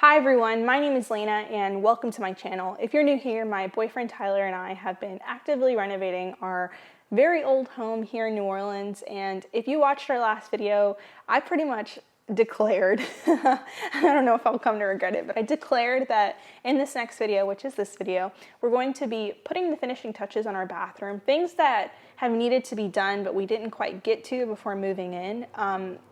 Hi everyone, my name is Lena and welcome to my channel. If you're new here, my boyfriend Tyler and I have been actively renovating our very old home here in New Orleans, and if you watched our last video, I pretty much declared, I don't know if I'll come to regret it, but I declared that in this next video, which is this video, we're going to be putting the finishing touches on our bathroom, things that have needed to be done but we didn't quite get to before moving in.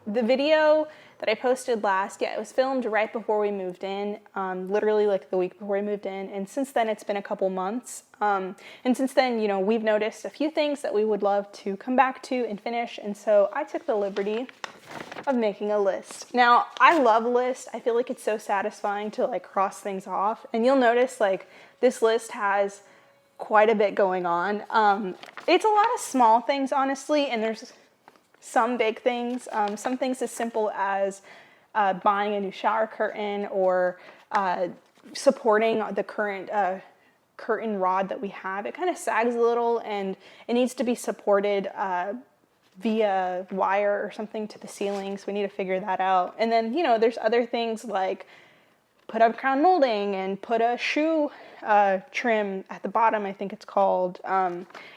The video that I posted last, it was filmed right before we moved in, literally like the week before we moved in, and since then it's been a couple months. And since then, you know, we've noticed a few things that we would love to come back to and finish, and so I took the liberty of making a list. Now, I love lists. I feel like it's so satisfying to like cross things off, and you'll notice like this list has quite a bit going on. It's a lot of small things, honestly, and there's some big things, some things as simple as buying a new shower curtain or supporting the current curtain rod that we have. It kind of sags a little and it needs to be supported via wire or something to the ceiling, so we need to figure that out. And then, you know, there's other things like put up crown molding and put a shoe trim at the bottom, I think it's called.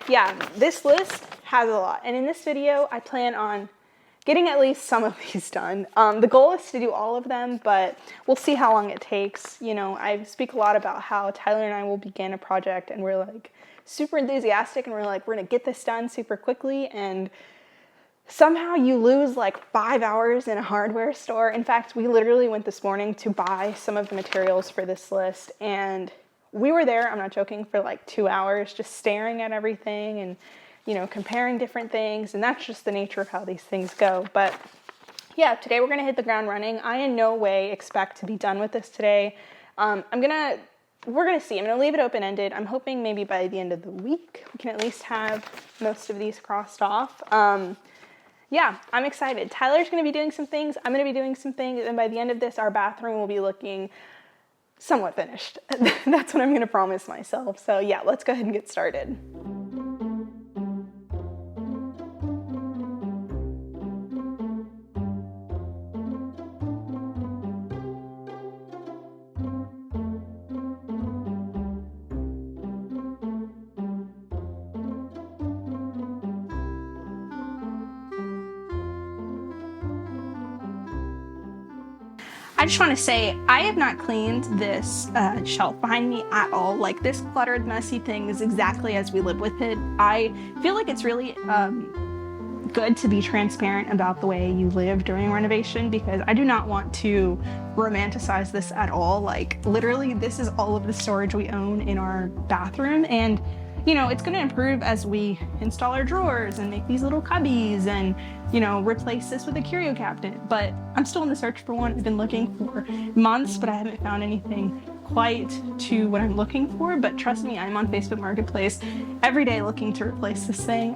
Yeah, this list has a lot. And in this video, I plan on getting at least some of these done. The goal is to do all of them, but we'll see how long it takes. You know, I speak a lot about how Tyler and I will begin a project and we're like super enthusiastic and we're like, we're gonna get this done super quickly, and somehow you lose like 5 hours in a hardware store. In fact, we literally went this morning to buy some of the materials for this list, and we were there, I'm not joking, for like 2 hours just staring at everything and, you know, comparing different things, and that's just the nature of how these things go. But yeah, today we're gonna hit the ground running. I in no way expect to be done with this today. We're gonna see. I'm gonna leave it open-ended. I'm hoping maybe by the end of the week we can at least have most of these crossed off. Yeah, I'm excited. Tyler's gonna be doing some things, I'm gonna be doing some things, and by the end of this, our bathroom will be looking somewhat finished. That's what I'm gonna promise myself. So yeah, let's go ahead and get started. I just want to say, I have not cleaned this shelf behind me at all. Like, this cluttered, messy thing is exactly as we live with it. I feel like it's really good to be transparent about the way you live during renovation, because I do not want to romanticize this at all. Like, literally, this is all of the storage we own in our bathroom, and you know, it's going to improve as we install our drawers and make these little cubbies and, you know, replace this with a curio cabinet. But I'm still in the search for one. I've been looking for months, but I haven't found anything quite to what I'm looking for. But trust me, I'm on Facebook Marketplace every day looking to replace this thing.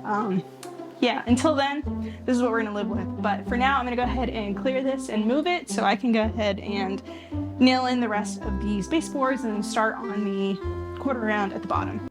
Yeah, until then, this is what we're going to live with. But for now, I'm going to go ahead and clear this and move it so I can go ahead and nail in the rest of these baseboards and start on the quarter round at the bottom.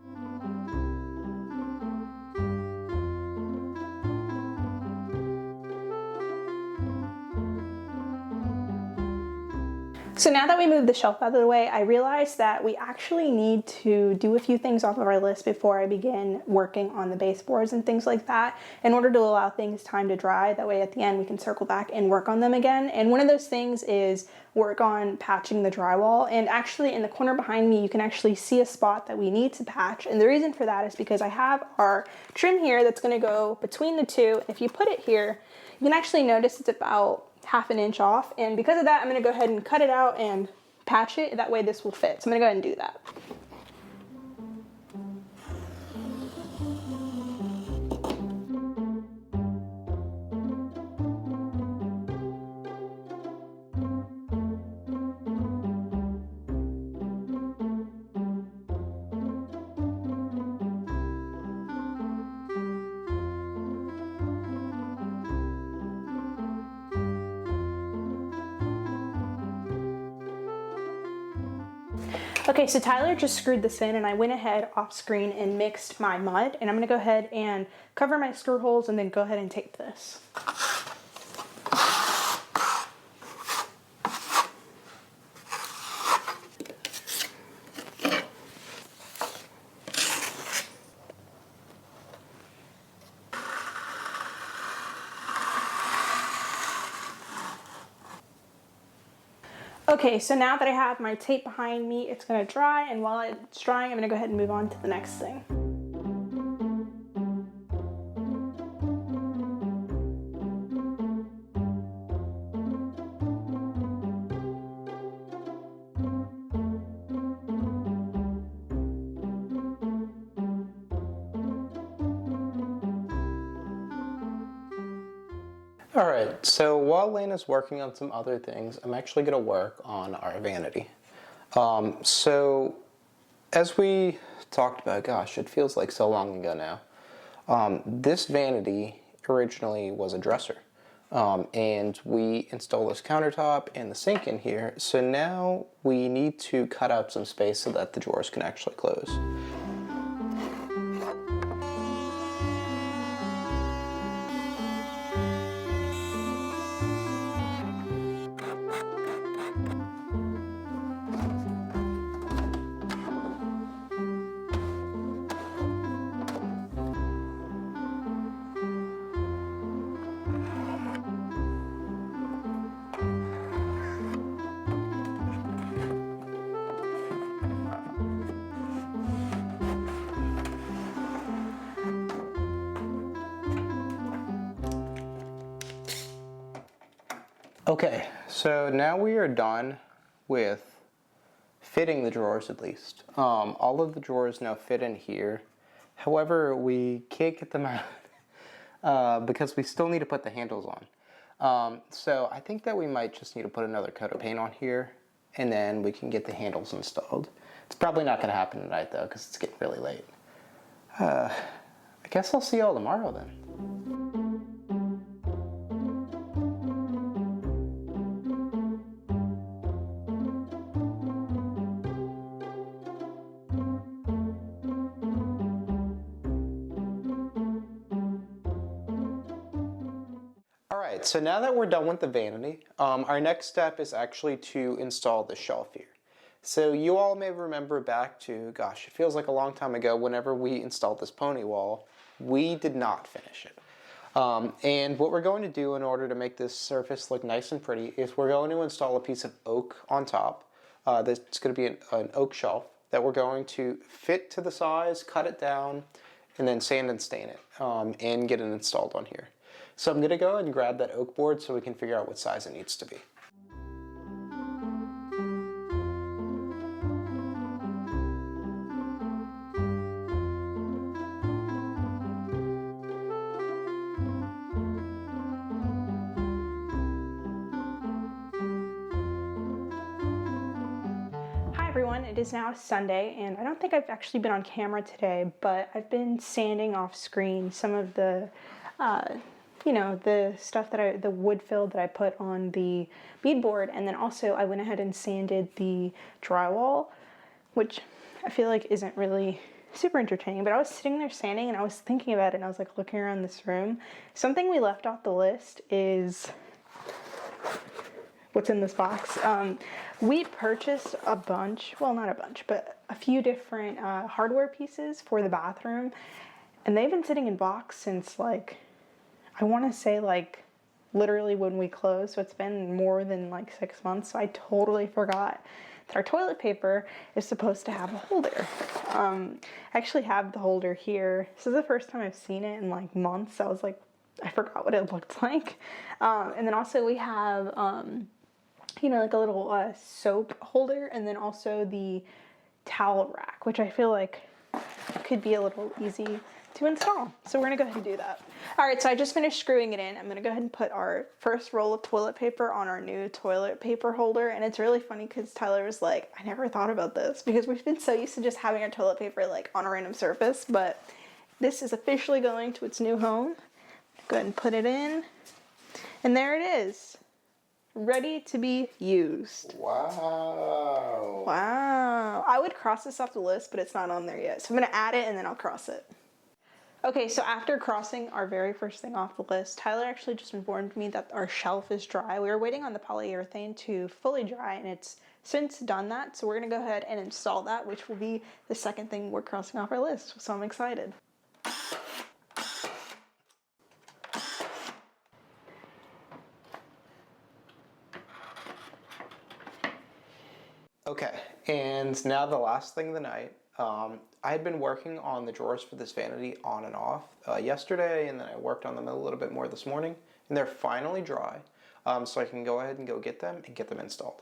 So now that we moved the shelf out of the way, I realized that we actually need to do a few things off of our list before I begin working on the baseboards and things like that, in order to allow things time to dry. That way at the end we can circle back and work on them again. And one of those things is work on patching the drywall. And actually in the corner behind me, you can actually see a spot that we need to patch. And the reason for that is because I have our trim here that's gonna go between the two. If you put it here, you can actually notice it's about ½ inch off, and because of that, I'm going to go ahead and cut it out and patch it. That way this will fit. So I'm going to go ahead and do that. Okay, so Tyler just screwed this in, and I went ahead off screen and mixed my mud, and I'm gonna go ahead and cover my screw holes and then go ahead and tape this. Okay, so now that I have my tape behind me, it's gonna dry, and while it's drying, I'm gonna go ahead and move on to the next thing. Alright, so while Lena's working on some other things, I'm actually going to work on our vanity. So, as we talked about, gosh, it feels like so long ago now, this vanity originally was a dresser. And we installed this countertop and the sink in here, so now we need to cut out some space so that the drawers can actually close. Okay, so now we are done with fitting the drawers at least. All of the drawers now fit in here. However, we can't get them out because we still need to put the handles on. So I think that we might just need to put another coat of paint on here and then we can get the handles installed. It's probably not going to happen tonight though because it's getting really late. I guess I'll see y'all tomorrow then. Alright, so now that we're done with the vanity, our next step is actually to install the shelf here. So you all may remember back to, gosh, it feels like a long time ago, whenever we installed this pony wall, we did not finish it. And what we're going to do in order to make this surface look nice and pretty is we're going to install a piece of oak on top. That's going to be an oak shelf that we're going to fit to the size, cut it down, and then sand and stain it and get it installed on here. So I'm going to go ahead and grab that oak board so we can figure out what size it needs to be. Hi everyone, it is now Sunday, and I don't think I've actually been on camera today, but I've been sanding off screen some of the the stuff that the wood fill that I put on the beadboard, and then also I went ahead and sanded the drywall, which I feel like isn't really super entertaining, but I was sitting there sanding and I was thinking about it and I was like looking around this room. Something we left off the list is what's in this box. We purchased a bunch, well not a bunch, but a few different hardware pieces for the bathroom, and they've been sitting in box since like, I want to say like literally when we closed, so it's been more than like 6 months, so I totally forgot that our toilet paper is supposed to have a holder. I actually have the holder here. This is the first time I've seen it in like months. I was like, I forgot what it looked like. And then also we have, like a little soap holder, and then also the towel rack, which I feel like could be a little easy to install. So we're gonna go ahead and do that. All right, so I just finished screwing it in. I'm gonna go ahead and put our first roll of toilet paper on our new toilet paper holder. And it's really funny because Tyler was like, I never thought about this, because we've been so used to just having our toilet paper like on a random surface, but this is officially going to its new home. Go ahead and put it in. And there it is, ready to be used. Wow. Wow. I would cross this off the list, but it's not on there yet. So I'm gonna add it and then I'll cross it. Okay, so after crossing our very first thing off the list, Tyler actually just informed me that our shelf is dry. We were waiting on the polyurethane to fully dry, and it's since done that. So we're gonna go ahead and install that, which will be the second thing we're crossing off our list. So I'm excited. Okay, and now the last thing of the night. I had been working on the drawers for this vanity on and off yesterday, and then I worked on them a little bit more this morning, and they're finally dry, so I can go ahead and go get them and get them installed.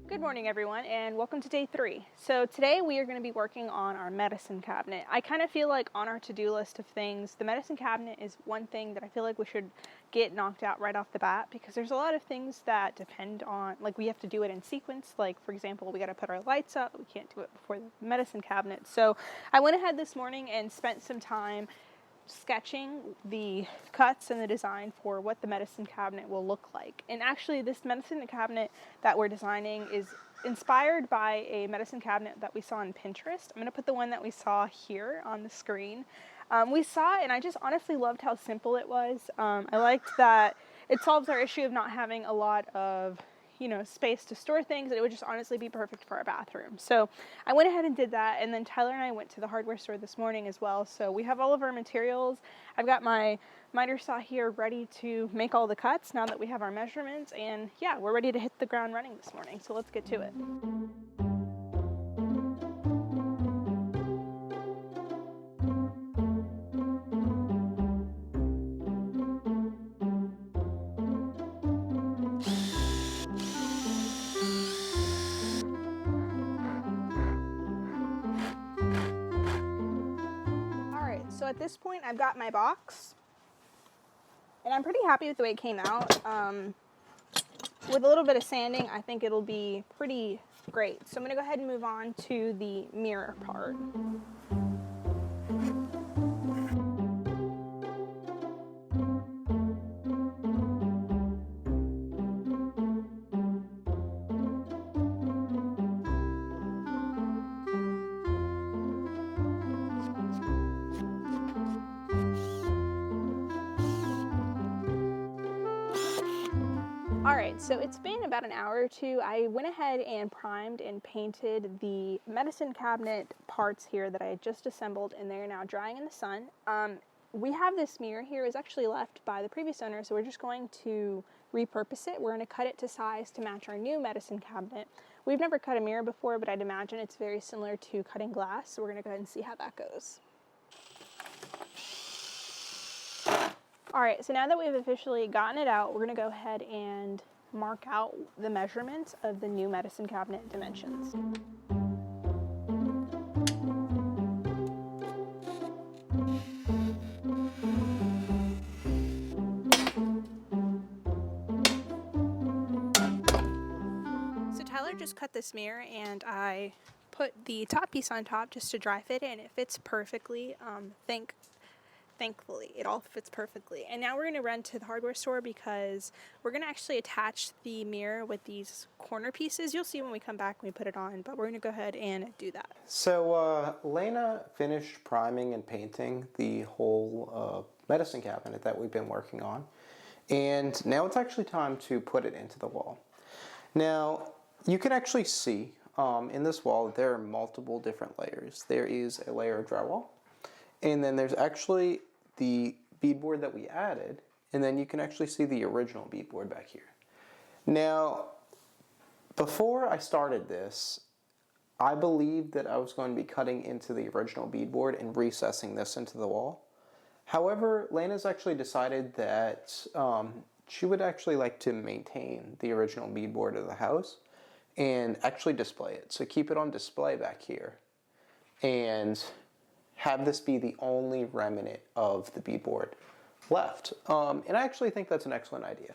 Good morning, everyone, and welcome to day 3. So today we are going to be working on our medicine cabinet. I kind of feel like on our to-do list of things, the medicine cabinet is one thing that I feel like we should get knocked out right off the bat, because there's a lot of things that depend on, like, we have to do it in sequence. Like, for example, we got to put our lights up. We can't do it before the medicine cabinet. So I went ahead this morning and spent some time sketching the cuts and the design for what the medicine cabinet will look like. And actually, this medicine cabinet that we're designing is inspired by a medicine cabinet that we saw on Pinterest. I'm going to put the one that we saw here on the screen. We saw it, and I just honestly loved how simple it was. I liked that it solves our issue of not having a lot of space to store things, and it would just honestly be perfect for our bathroom. So I went ahead and did that, and then Tyler and I went to the hardware store this morning as well. So we have all of our materials. I've got my miter saw here ready to make all the cuts now that we have our measurements, and yeah, we're ready to hit the ground running this morning. So let's get to it. So at this point, I've got my box, and I'm pretty happy with the way it came out. With a little bit of sanding, I think it'll be pretty great. So I'm going to go ahead and move on to the mirror part. Alright, so it's been about an hour or two. I went ahead and primed and painted the medicine cabinet parts here that I had just assembled, and they're now drying in the sun. We have this mirror here. It was actually left by the previous owner, so we're just going to repurpose it. We're going to cut it to size to match our new medicine cabinet. We've never cut a mirror before, but I'd imagine it's very similar to cutting glass, so we're going to go ahead and see how that goes. Alright, so now that we've officially gotten it out, we're going to go ahead and mark out the measurements of the new medicine cabinet dimensions. So Tyler just cut this mirror, and I put the top piece on top just to dry fit it, and it fits perfectly. Thankfully, it all fits perfectly. And now we're going to run to the hardware store because we're going to actually attach the mirror with these corner pieces. You'll see when we come back when we put it on, but we're going to go ahead and do that. So Lena finished priming and painting the whole medicine cabinet that we've been working on. And now it's actually time to put it into the wall. Now, you can actually see in this wall that there are multiple different layers. There is a layer of drywall, and then there's actually the beadboard that we added, and then you can actually see the original beadboard back here. Now, before I started this, I believed that I was going to be cutting into the original beadboard and recessing this into the wall. However, Lena's actually decided that she would actually like to maintain the original beadboard of the house and actually display it. So keep it on display back here and have this be the only remnant of the beadboard left. And I actually think that's an excellent idea.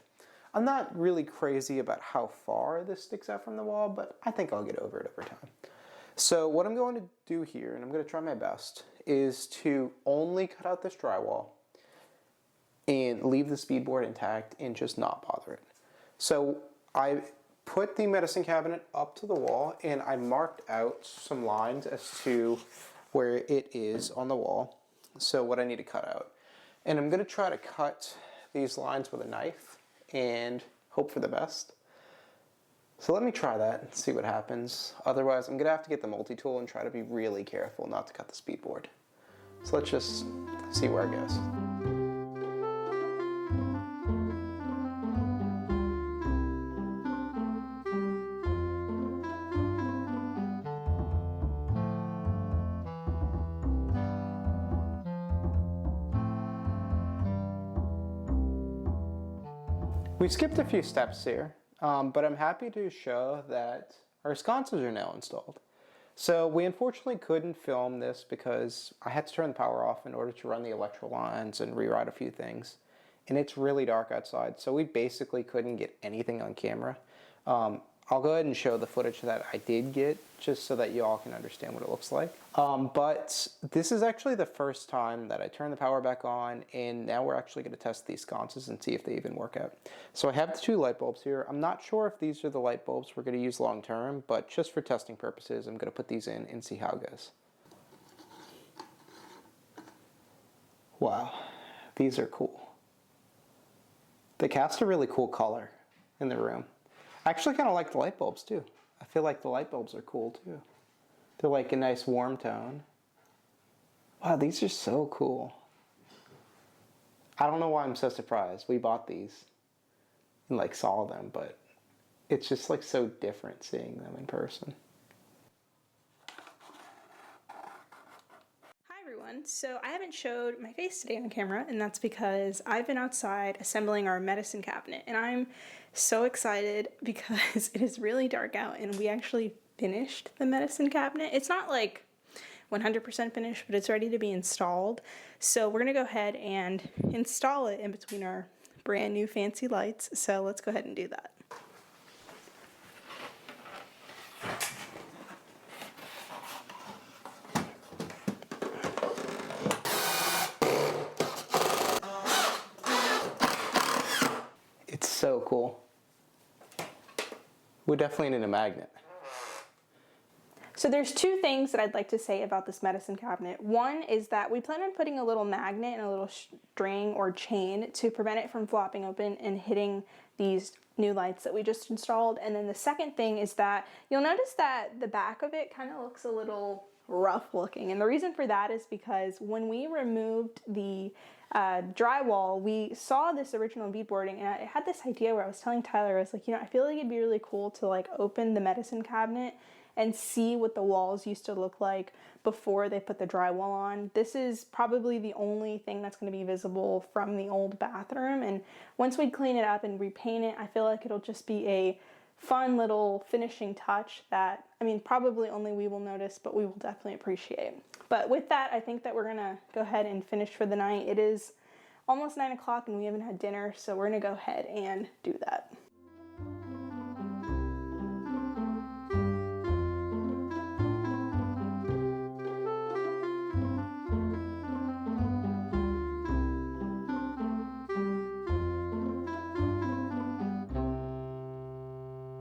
I'm not really crazy about how far this sticks out from the wall, but I think I'll get over it over time. So what I'm going to do here, and I'm going to try my best, is to only cut out this drywall and leave the beadboard intact and just not bother it. So I put the medicine cabinet up to the wall, and I marked out some lines as to where it is on the wall, so what I need to cut out. And I'm going to try to cut these lines with a knife and hope for the best. So let me try that and see what happens. Otherwise, I'm going to have to get the multi-tool and try to be really careful not to cut the beadboard. So let's just see where it goes. We skipped a few steps here, but I'm happy to show that our sconces are now installed. So we unfortunately couldn't film this because I had to turn the power off in order to run the electrical lines and reroute a few things. And it's really dark outside, so we basically couldn't get anything on camera. I'll go ahead and show the footage that I did get, just so that you all can understand what it looks like. But this is actually the first time that I turned the power back on, and now we're actually going to test these sconces and see if they even work out. So I have the 2 light bulbs here. I'm not sure if these are the light bulbs we're going to use long term, but just for testing purposes, I'm going to put these in and see how it goes. Wow, these are cool. They cast a really cool color in the room. I actually kind of like the light bulbs too. I feel like the light bulbs are cool too. They're like a nice warm tone. Wow, these are so cool. I don't know why I'm so surprised. We bought these and like saw them, but it's just like so different seeing them in person. So I haven't showed my face today on camera, and that's because I've been outside assembling our medicine cabinet, and I'm so excited because it is really dark out and we actually finished the medicine cabinet. It's not like 100% finished, but it's ready to be installed. So we're gonna go ahead and install it in between our brand new fancy lights. So let's go ahead and do that. It's so cool. We definitely need a magnet. So there's 2 things that I'd like to say about this medicine cabinet. One is that we plan on putting a little magnet and a little string or chain to prevent it from flopping open and hitting these new lights that we just installed. And then the second thing is that you'll notice that the back of it kind of looks a little rough looking. And the reason for that is because when we removed the drywall, we saw this original beadboarding, and I had this idea where I was telling Tyler, I was like, you know, I feel like it'd be really cool to like open the medicine cabinet and see what the walls used to look like before they put the drywall on. This is probably the only thing that's going to be visible from the old bathroom, and once we clean it up and repaint it, I feel like it'll just be a fun little finishing touch that, I mean, probably only we will notice, but we will definitely appreciate. But with that, I think that we're gonna go ahead and finish for the night. It is almost 9 o'clock and we haven't had dinner, so we're gonna go ahead and do that.